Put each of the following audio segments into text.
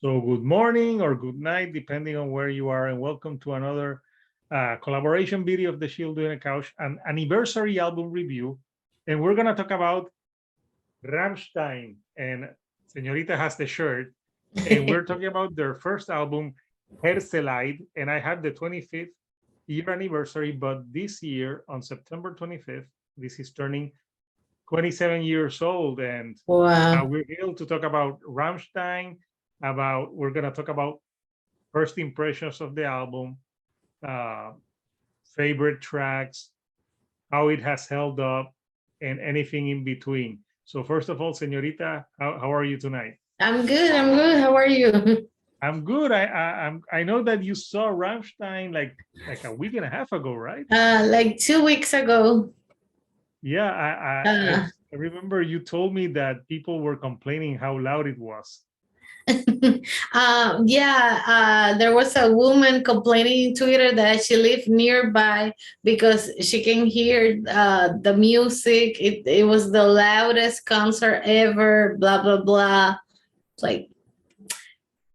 So good morning or good night, depending on where you are, and welcome to another collaboration video of the Shield Doing a Couch, an anniversary album review. And we're gonna talk about Rammstein, and Señorita has the shirt, and we're talking about their first album, Herzeleid, and I have the 25th year anniversary, but this year on September 25th, this is turning 27 years old, and Wow. we're here to talk about Rammstein. We're gonna talk about first impressions of the album, uh, favorite tracks, how it has held up, and anything in between. So first of all, Señorita, how are you tonight? I'm good. I'm good. How are you? I'm good. I know that you saw Rammstein like a week and a half ago, right? Like 2 weeks ago. Yeah, Uh, I remember you told me that people were complaining how loud it was. there was a woman complaining in Twitter that she lived nearby because she can hear the music. It was the loudest concert ever, blah, blah, blah. It's like,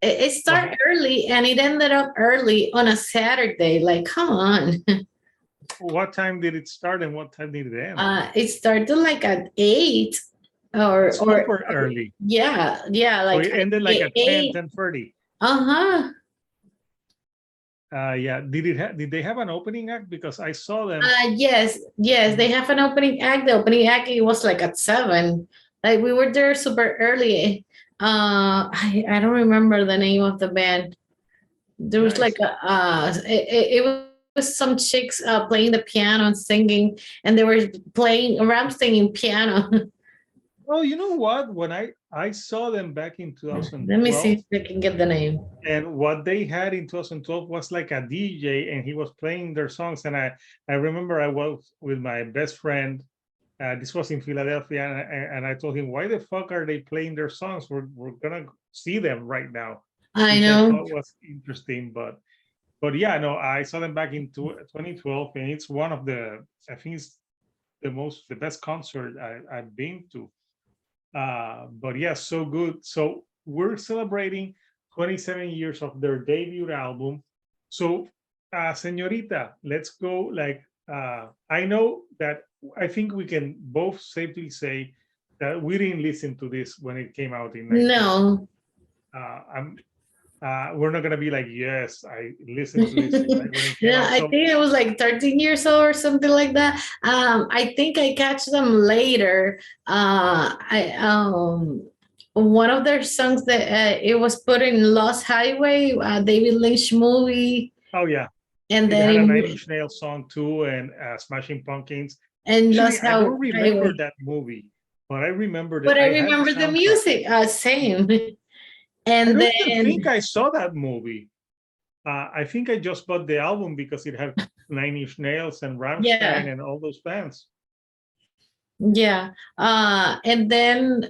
it What started early and it ended up early on a Saturday. Like, come on. what time did it start and what time did it end? It started like at 8 or Super early. yeah, So like it ended like at 10, 8. 10:30. Uh-huh. Yeah. Did they have an opening act? Because I saw them. Yes, they have an opening act. The opening act, it was like at 7. Like we were there super early. I don't remember the name of the band. There was like Nice. it was some chicks playing the piano and singing, and they were playing Rammstein in piano. Well, you know what? When I saw them back in Let me see 2012, if I can get the name. and what they had in 2012 was like a DJ, and he was playing their songs. And I remember I was with my best friend. This was in Philadelphia, and I told him, "Why the fuck are they playing their songs? We're gonna see them right now," I which I know. thought was interesting. But yeah, no, I saw them back in 2012, and it's one of I think it's the best concert I've been to. But yeah, so good. So we're celebrating 27 years of their debut album. So, Señorita, let's go. I know that I think we can both safely say that we didn't listen to this when it came out in 19. No. I'm We're not gonna be like, yes, I listened to this like when it came Yeah, out. I So think I was like 13 years old or something like that. I think I catch them later. I One of their songs that it was put in Lost Highway, David Lynch movie, oh yeah, and it then had a Nine it Inch Nails song too, and Smashing Pumpkins. and Actually, Lost I don't remember Highway. that movie, but I remember that But I I had the remember the soundtrack. music, same. I And don't even then think I saw that movie. I think I just bought the album because it had Nine Inch Nails and yeah, Rammstein and all those bands. yeah. And then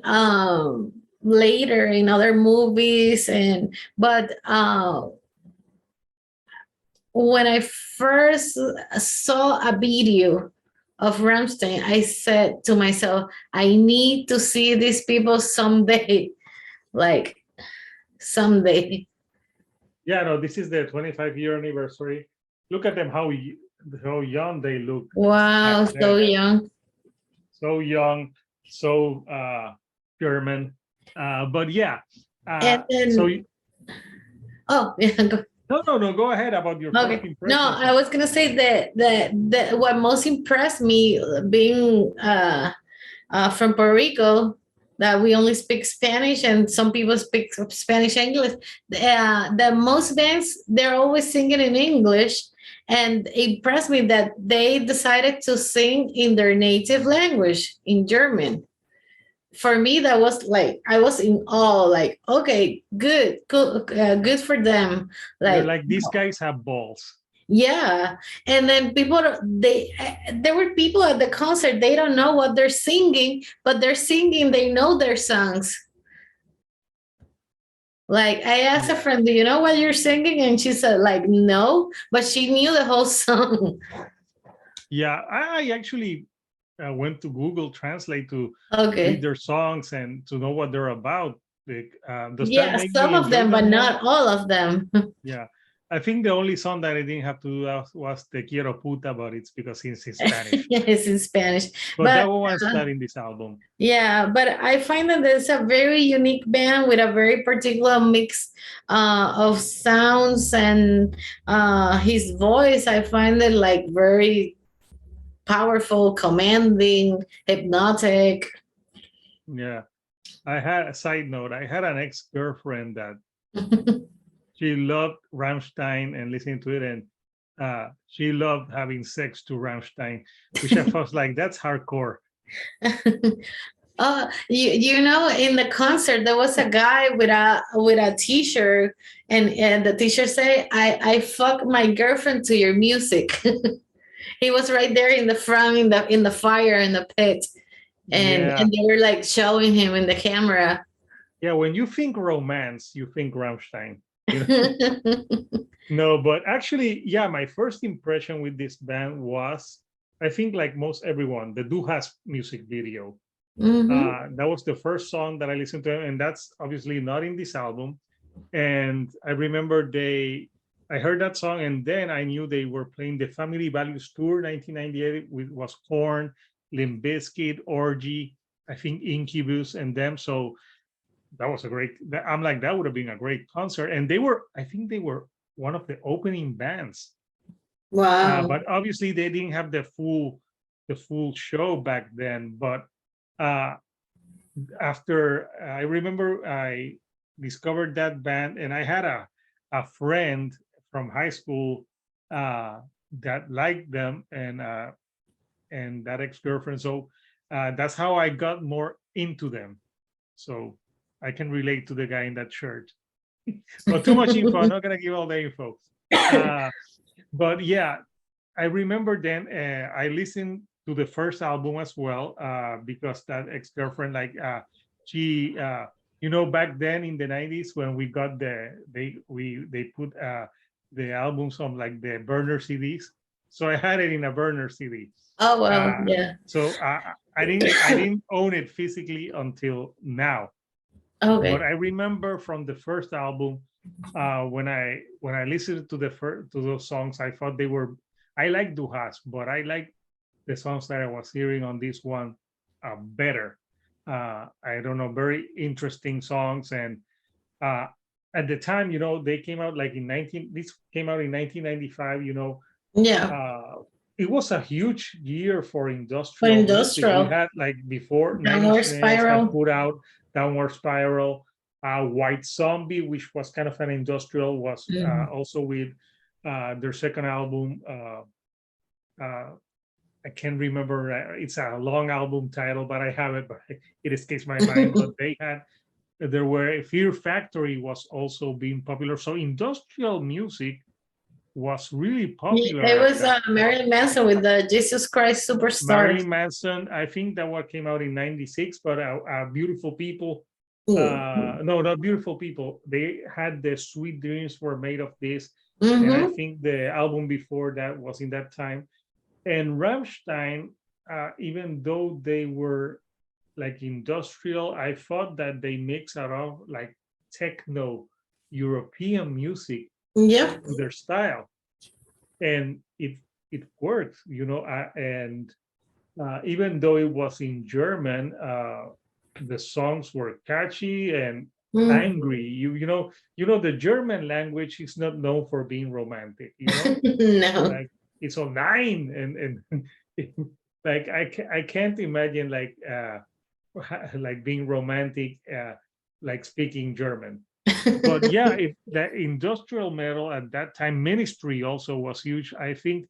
later in other movies, and but when I first saw a video of Rammstein, I said to myself, I need to see these people someday, like someday. Yeah, no, this is their 25-year anniversary. Look at them, how young they look back Wow, so then. young. So young, so German. But yeah, And so then, oh, yeah, no, go ahead about your first okay. No, impressions I of. was gonna say that what most impressed me being from Puerto Rico, that we only speak Spanish and some people speak Spanish and English. The most bands, they're always singing in English, and it impressed me that they decided to sing in their native language, in German. For me, that was like I was in awe. Like, okay, good, cool, good for them. You're Like, like, these guys have balls. yeah, and then people there were people at the concert. They don't know what they're singing, but they're singing. They know their songs. Like I asked a Yeah. friend, "Do you know what you're singing?" And she said, "Like no," but she knew the whole song. Yeah, I actually went to Google Translate to read Okay. their songs and to know what they're about. Does that Yeah, make some me of enjoy them, but them more? not all of them. Yeah. I think the only song that I didn't have to do was Te Quiero Puta, but it's because it's in Spanish. It's in Spanish. But that But one was not in this album. yeah, but I find that there's a very unique band with a very particular mix of sounds and his voice. I find it like very powerful, commanding, hypnotic. Yeah. I had a side note. I had an ex-girlfriend that she loved Rammstein and listening to it, and she loved having sex to Rammstein, which I was like, that's hardcore. You know, in the concert there was a guy with a t-shirt, and the t-shirt say, I fuck my girlfriend to your music." He was right there in the front, in the fire, in the pit, Yeah. and they were like showing him in the camera. Yeah. When you think romance, you think Rammstein. You know? No, but actually, yeah, my first impression with this band was, I think, like most everyone, the Du Has music video. Hmm. That was the first song that I listened to, and that's obviously not in this album. And I remember I heard that song, and then I knew they were playing the Family Values Tour 1998, with was Korn, Limp Bizkit, Orgy, I think Incubus, and them. So that was a great. I'm like, that would have been a great concert. And I think they were one of the opening bands. Wow. But obviously they didn't have the full show back then. But uh, after I remember I discovered that band, and I had a friend from high school that liked them, and that ex-girlfriend. So that's how I got more into them. So I can relate to the guy in that shirt. But too much info. I'm not gonna give all the info. Uh, but yeah, I remember then I listened to the first album as well because that ex-girlfriend, like she, back then in the 90s when we got they put the albums on like the burner CDs. So I had it in a burner CD. Oh well, Uh, yeah. so I didn't own it physically until now. But Okay. I remember from the first album, when I listened to to those songs, I thought I like Duhas, but I like the songs that I was hearing on this one better. I don't know, very interesting songs, and uh, at the time, they came out like this came out in 1995. Yeah. Uh, it was a huge year for But industrial music. We industrial, had like before Nine downward Inch Nails had spiral. put out Downward Spiral, White Zombie, which was kind of an industrial, was Mhm. also with their second album. Uh, I can't remember. It's a long album title, but I have it, but it escapes my mind. But there were Fear Factory was also being popular. So industrial music was really Yeah, popular it at was that point. Marilyn Manson with the Jesus Christ Superstar. Marilyn Manson, I think that what came out in '96, but Beautiful People. Mm-hmm. No, not Beautiful People. They had the Sweet Dreams Were Made of This, and I Mm-hmm. think the album before that was in that time. And Rammstein, even though they were like industrial, I thought that they mix a lot of like techno European music Yep. to their style, and it worked, and even though it was in German, the songs were catchy and Mm. angry. The German language is not known for being romantic. No. Like it's all nine and like I can't imagine like like being romantic, like speaking German. But yeah, that industrial metal at that time, Ministry also was huge. I think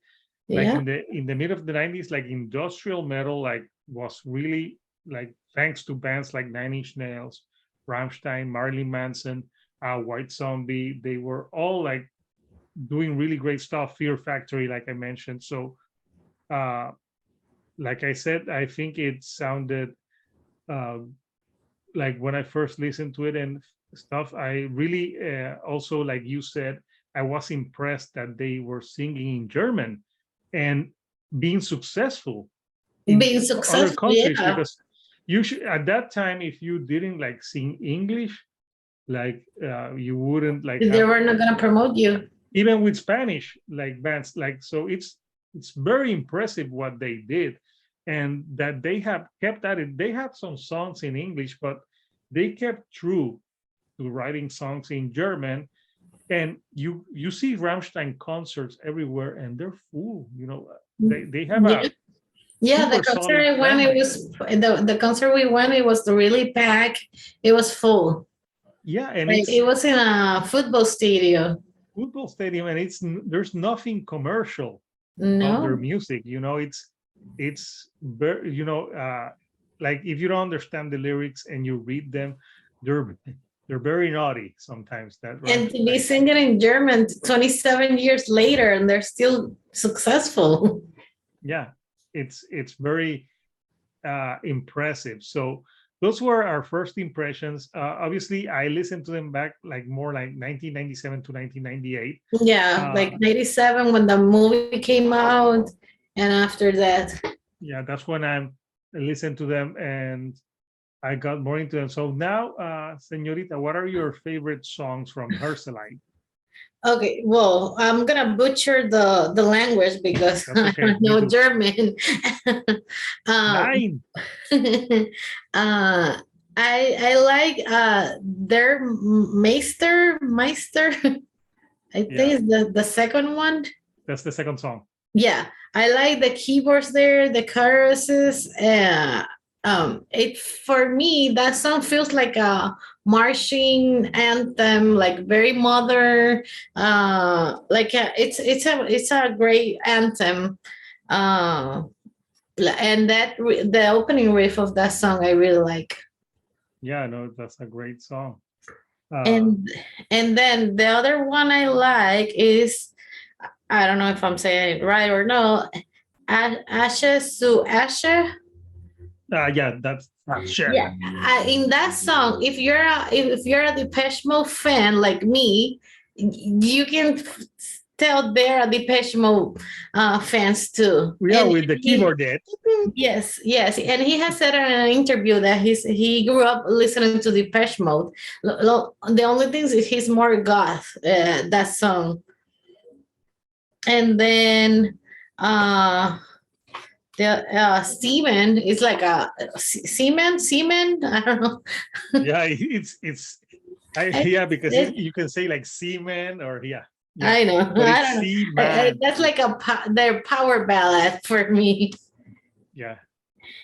like Yeah. in the mid of the 90s, like industrial metal like was really like, thanks to bands like Nine Inch Nails, Rammstein, Marilyn Manson, White Zombie, they were all like doing really great stuff. Fear Factory, like I mentioned. So uh like I said, I think it sounded uh, like when I first listened to it and stuff, I really also, like you said, I was impressed that they were singing in German and being successful in Being other successful, countries, yeah. because you should, at that time, if you didn't like sing English, like you wouldn't like They have, were not gonna promote you. even with Spanish like bands, like, so it's very impressive what they did, and that they have kept at it. They have some songs in English, but they kept true to writing songs in German. And you see Rammstein concerts everywhere, and they're full. You know, they have Yeah. a Yeah, the super concert solid I went, fan it base. was the concert we went, it was really packed. It was full. Yeah, and Like, it's it was in a football stadium. football stadium, and there's nothing commercial of their No. music. You know, it's very, you know, like if you don't understand the lyrics and you read them, they're they're very naughty sometimes. That And to be Rammstein, singing in German 27 years later, and they're still successful. yeah, it's very impressive. So those were our first impressions. Obviously, I listened to them back like more like 1997 to 1998. Yeah, like 97 when the movie came out, and after that. Yeah, that's when I listened to them and I got more into them. So now, Señorita, what are your favorite songs from Herzeleid? Okay, well, I'm gonna butcher the language because That's I okay. don't Me know too. German. um, Nine. uh, I like their Meister. I think Yeah, it's the second one. that's the second song. Yeah, I like the keyboards there, the choruses. It for me that song feels like a marching anthem, like very modern. It's a great anthem. Uh, and the opening riff of that song I really like. Yeah, no, that's a great song. Uh, And and then the other one I like is, I don't know if I'm saying it right or no. Ashes to Asher. yeah, that's sure. Yeah, in that song, if you're a Depeche Mode fan like me, you can tell they're a Depeche Mode fans too. Yeah, with the keyboard there. Yes, and he has said in an interview that he grew up listening to Depeche Mode. The only thing is he's more goth. That song, and then the semen is like a semen. I don't know. Yeah, yeah, because It- you can say like Seaman or yeah, I know. but I it's don't know. Seaman. That's like their power ballad for me. Yeah,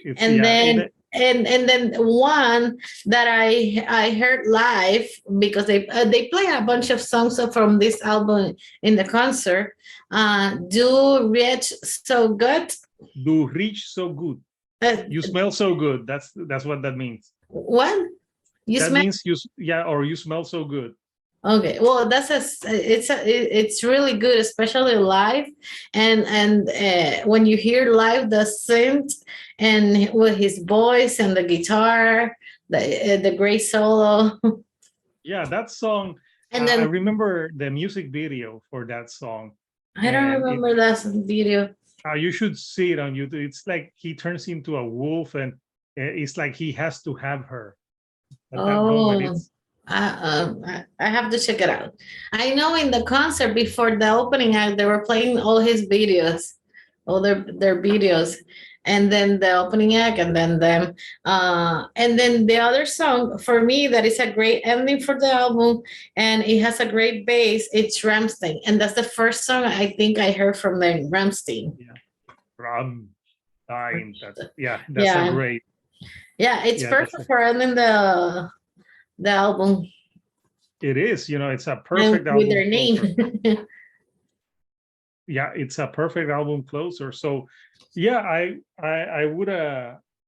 it's And yeah. then and then one that I heard live, because they play a bunch of songs from this album in the concert. Do Rich So Good. Do reach so good. Uh, You smell so good. That's what that means. what you That smell? means yeah, or you smell so good. Okay, well, it's really good, especially live, and when you hear live the synth and with his voice and the guitar, the great solo, Yeah, that song. and I then remember the music video for that song, I don't and remember that video. you should see it on YouTube. It's like he turns into a wolf, and it's like he has to have her. At that moment, Oh, it's I have to check it out. I know in the concert before the opening act, they were playing all his videos, all their videos, and then the opening act, and then them, and then the other song for me that is a great ending for the album, and it has a great bass. It's Rammstein, and that's the first song I think I heard from them, Rammstein. yeah, Ram time. That's a Yeah, great. yeah, it's Yeah, that's perfect for ending the album. it is. You know, it's a And perfect with album their closer. name. Yeah, it's a perfect album closer. So yeah, I would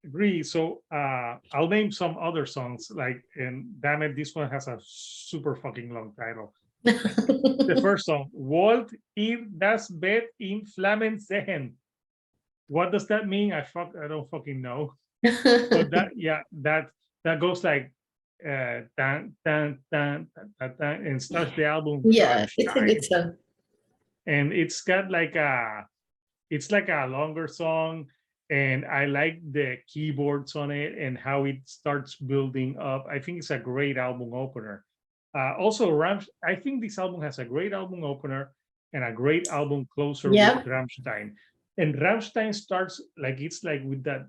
agree. So I'll name some other songs, like, and damn it, this one has a super fucking long title. The first song, Wollt ihr das Bett in Flammen sehen? What does that mean? I don't fucking know. But that goes like dan, dan, dan, dan, dan, dan, and starts the album Yeah, it's a good Rammstein. song. And it's got like it's like a longer song, and I like the keyboards on it and how it starts building up. I think it's a great album opener. Also, I think this album has a great album opener and a great album closer with Yep. Rammstein. And Rammstein starts like it's like with that.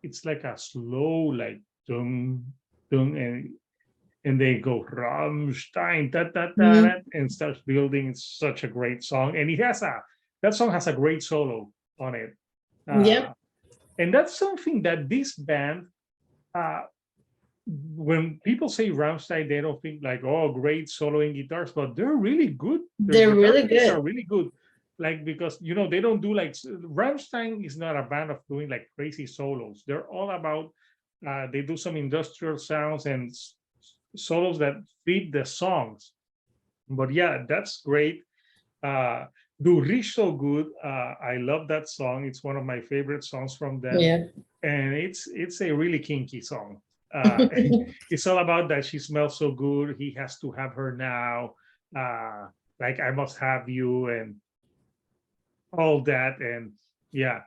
It's like a slow like dum dum and they go Rammstein da da da Mhm. da, and starts building. It's such a great song, and it has a that song has a great solo on it. Yep. Uh, and that's something that this band, uh, when people say Rammstein, they don't think like, oh, great soloing guitars, but they're really good. Their They're guitar really players are good. really good. Like, because, they don't do like, Rammstein is not a band of doing like crazy solos. They're all about, they do some industrial sounds and solos that fit the songs. But yeah, that's great. Uh, Do Rich So Good. I love that song. It's one of my favorite songs from them, Yeah. and it's a really kinky song. It's all about that she smells so good. He has to have her now. Uh, like I must have you and all that. And yeah,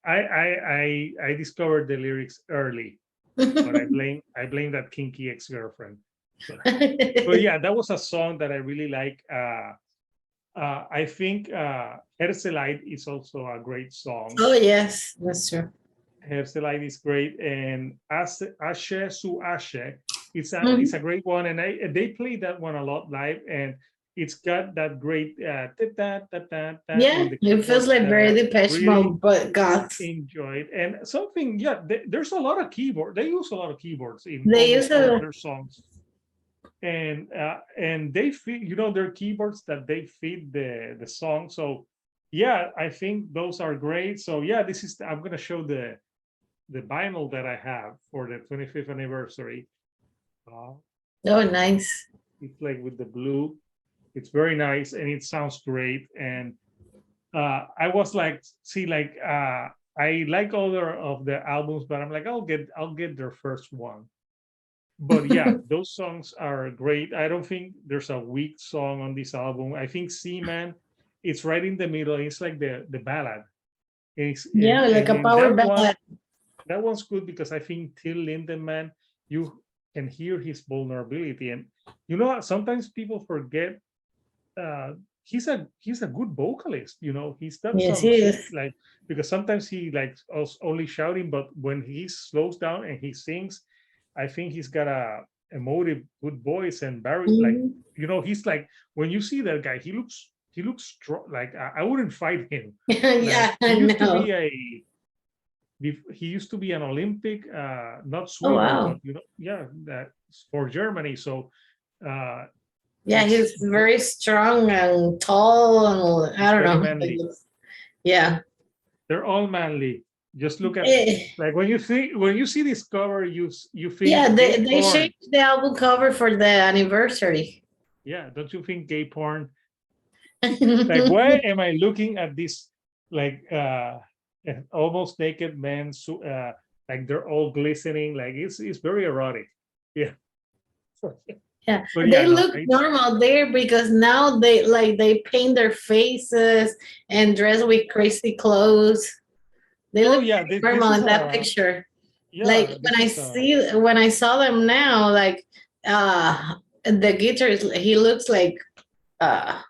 I discovered the lyrics early, but I blame that kinky ex girlfriend. But yeah, that was a song that I really like. I think Herzeleid is also a great song. Oh yes, that's true. Herzeleid is great, and Ashe Su Ashe, it's a Mhm. great one, and they play that one a lot live, and it's got that great Yeah, on the it feels keyboards like that very I Depeche really Mode, but goth. enjoyed. And something, yeah, there's a lot of keyboard. They use a lot of keyboards in They use almost all of a their songs, and they fit their keyboards that they fit the song. So yeah, I think those are great. So yeah, I'm gonna show the vinyl that I have for the 25th anniversary. uh, oh nice. it's like with the blue. It's very nice and it sounds great. And I was like, see, like I like other of the albums, but I'm like, I'll get their first one. But yeah, those songs are great. I don't think there's a weak song on this album. I think Seaman, it's right in the middle. It's like the ballad. It's, Yeah, and like and a in power ballad. that one's good because I think Till Lindemann, you can hear his vulnerability, and sometimes people forget uh, he's a good vocalist. He's done Yes, some he shit is. like, because sometimes he like only shouting, but when he slows down and he sings, I think he's got a emotive, good voice. And Barry, like, Mhm. he's like, when you see that guy, he looks strong. Like I wouldn't fight him. Like Yeah, I know. he used to be an Olympic, not Oh swimmer, but wow. yeah, that's for Germany. So uh, Yeah, it's he's very strong and tall, and I it's don't very know. manly. Yeah. They're all manly. Just look at, Eh, like, when you see this cover, you yeah, think gay they porn. changed the album cover for the anniversary. Yeah, don't you think gay porn? Like, why am I looking at this, like, almost naked men, like they're all glistening, like it's very erotic. Yeah. Yeah, But yeah, they no, look normal there because now they paint their faces and dress with crazy clothes. They oh look yeah, very this normal is in that a picture. Like yeah, when this is a I saw them now, like the guitarist, he looks uh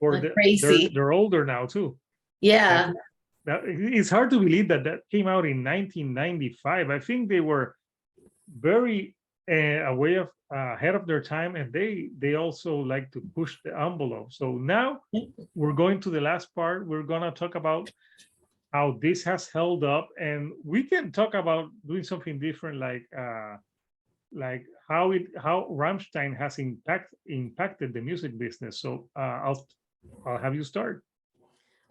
or like they're crazy. they're older now too. Like, Yeah. it's hard to believe that came out in 1995. I think they were very away of ahead of their time, and they also like to push the envelope. So now we're going to the last part. We're gonna talk about how this has held up, and we can talk about doing something different, like how Rammstein has impacted the music business. So I'll have you start.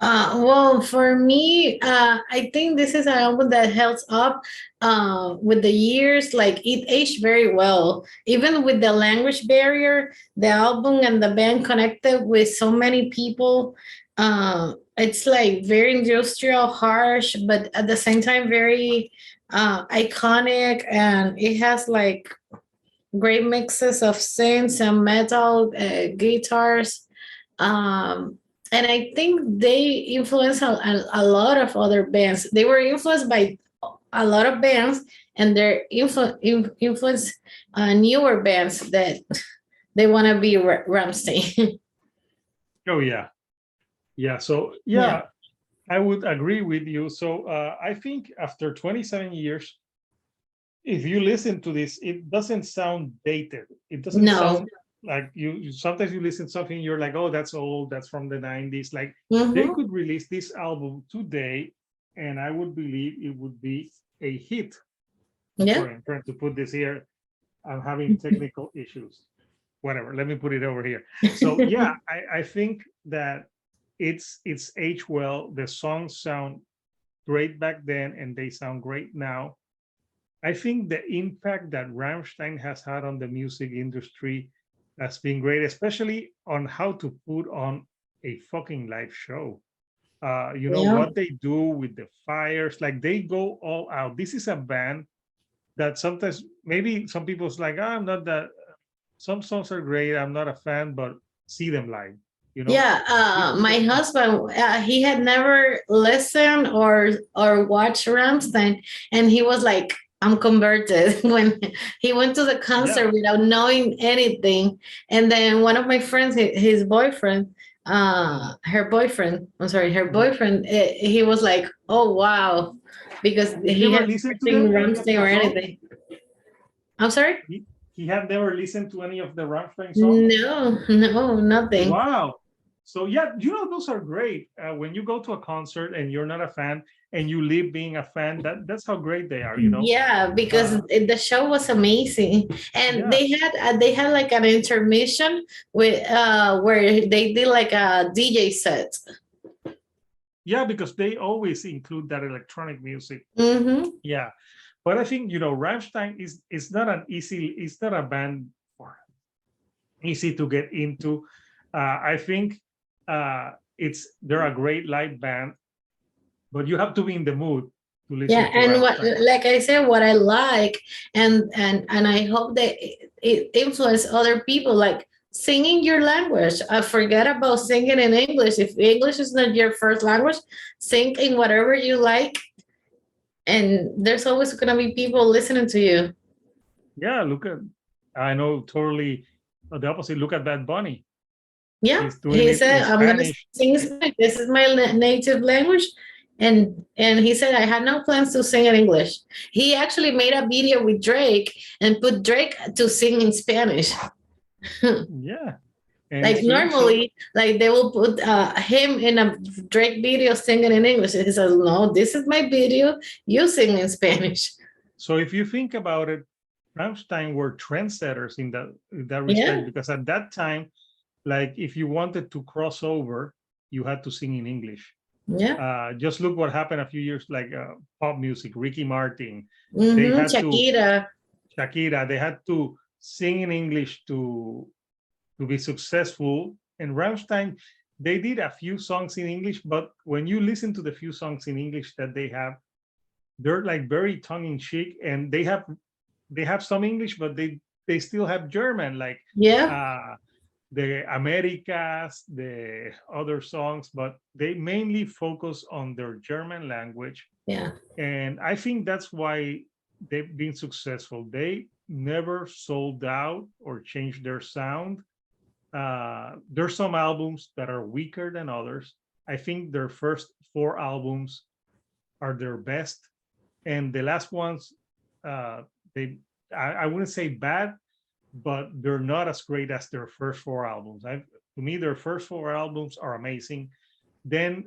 Well, for me, I think this is an album that held up with the years. Like it aged very well, even with the language barrier. The album and the band connected with so many people. It's like very industrial, harsh, but at the same time very iconic, and it has like great mixes of synths and metal guitars. Um, And I think they influenced a lot of other bands. They were influenced by a lot of bands, and they're influence newer bands that they want to be Rammstein. Oh yeah, yeah. So Yeah. yeah, I would agree with you. So I think after 27 years, if you listen to this, it doesn't sound dated. It doesn't No. sound like sometimes you listen to something, you're like, oh, that's old, that's from the 90s. Like they Hmm. could release this album today, and I would believe it would be a hit. I'm Yeah. sorry, I'm trying to put this here. I'm having technical issues. Whatever, let me put it over here. So yeah, I think that it's aged well. The songs sound great back then, and they sound great now. I think the impact that Rammstein has had on the music industry has been great, especially on how to put on a fucking live show. You know Yeah. what they do with the fires, like they go all out. This is a band that sometimes maybe some people's like, "Ah, I'm not that. Some songs are great. I'm not a fan, but see them live. You know, Yeah, This is my a- husband, he had never listened or watched Rammstein, and he was like, "I'm converted" when he went to the yeah, concert without knowing anything. And then one of my friends, his boyfriend, her boyfriend, I'm sorry, her mhm. boyfriend, he was like, "Oh wow," because He he never had listened to never seen them, any of Rammstein their or songs. anything. I'm sorry. He had never listened to any of the Rammstein songs. No, no, nothing. Wow. So yeah, you know those are great. When you go to a concert and you're not a fan and you leave being a fan, that's how great they are. You know. Yeah, because Uh, the show was amazing, and yeah, they had like an intermission with where they did like a DJ set. yeah, because they always include that electronic music. Mm-hmm. Yeah, but I think Rammstein is not an easy. It's not a band for easy to get into. I think they're a great live band, but you have to be in the mood to Yeah, listen to and what, Rammstein. like I said, what I like, and I hope that it influence other people, like singing your language. I forget about singing in English. If English is not your first language, sing in whatever you like, and there's always gonna be people listening to you. Yeah, look at. I know totally the opposite. Look at Bad Bunny. Yeah, He's doing he it said, in "I'm gonna Spanish. sing Spanish. This is my native language," and he said, "I had no plans to sing in English." He actually made a video with Drake and put Drake to sing in Spanish. Yeah, and Like it's doing so. normally, like they will put him in a Drake video singing in English. And he says, "No, this is my video. You sing in Spanish." So if you think about it, Rammstein were trendsetters in that respect Yeah, because at that time, like if you wanted to cross over, you had to sing in English. yeah. Just look what happened a few years like pop music, Ricky Martin. They Mm-hmm. had to Shakira. Shakira. They had to sing in English to be successful. And Rammstein, they did a few songs in English, but when you listen to the few songs in English that they have, they're like very tongue in cheek, and they have some English, but they still have German, like Yeah, uh, the Americas, the other songs, but they mainly focus on their German language. yeah, And I think that's why they've been successful. They never sold out or changed their sound. There's some albums that are weaker than others. I think their first four albums are their best, and the last ones, uh, they I wouldn't say bad, but they're not as great as their first four albums. To me, their first four albums are amazing. Then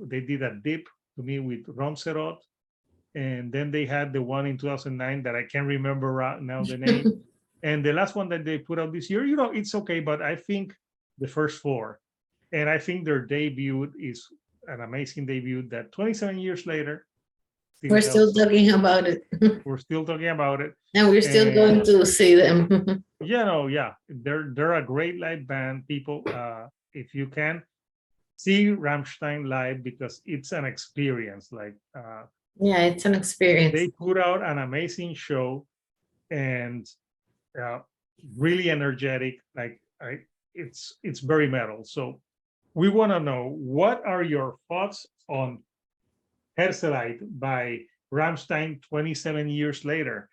they did a dip to me with Romserot, and then they had the one in 2009 that I can't remember right now the name. And the last one that they put out this year, it's okay, but I think the first four, and I think their debut is an amazing debut that 27 years later still we're tells still stories. talking about it. We're still talking about it. And we're still And going to see them. yeah, they're a great live band. People, if you can see Rammstein live, because it's an experience. Like Yeah, it's an experience. they put out an amazing show, and uh, really energetic. Like it's very metal. So we want to know, what are your thoughts on Herzeleid by Rammstein 27 years later?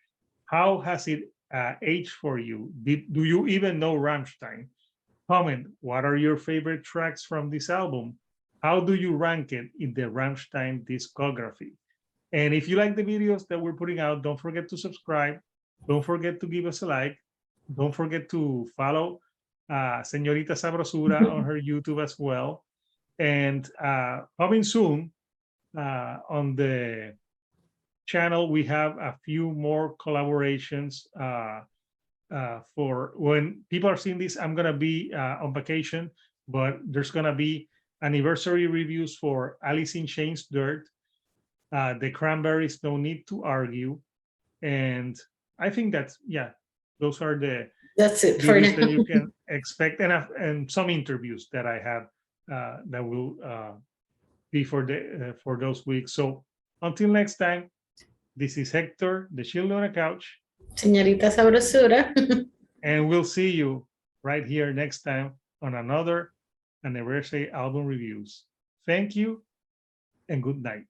How has it aged for you? Do you even know Rammstein? Comment, what are your favorite tracks from this album? How do you rank it in the Rammstein discography? And if you like the videos that we're putting out, don't forget to subscribe. Don't forget to give us a like. Don't forget to follow Señorita Sabrosura on her YouTube as well. And coming soon on the channel, we have a few more collaborations for when people are seeing this. I'm gonna be on vacation, but there's gonna be anniversary reviews for Alice in Chains Dirt, the Cranberries, No Need to Argue, and I think that's, yeah, those are the That's it for videos that now. you can expect, and some interviews that I have that will be for those weeks. So until next time, this is Hector, the Chill on a Couch, Señorita Sabrosura. and we'll see you right here next time on another anniversary album reviews. Thank you and good night.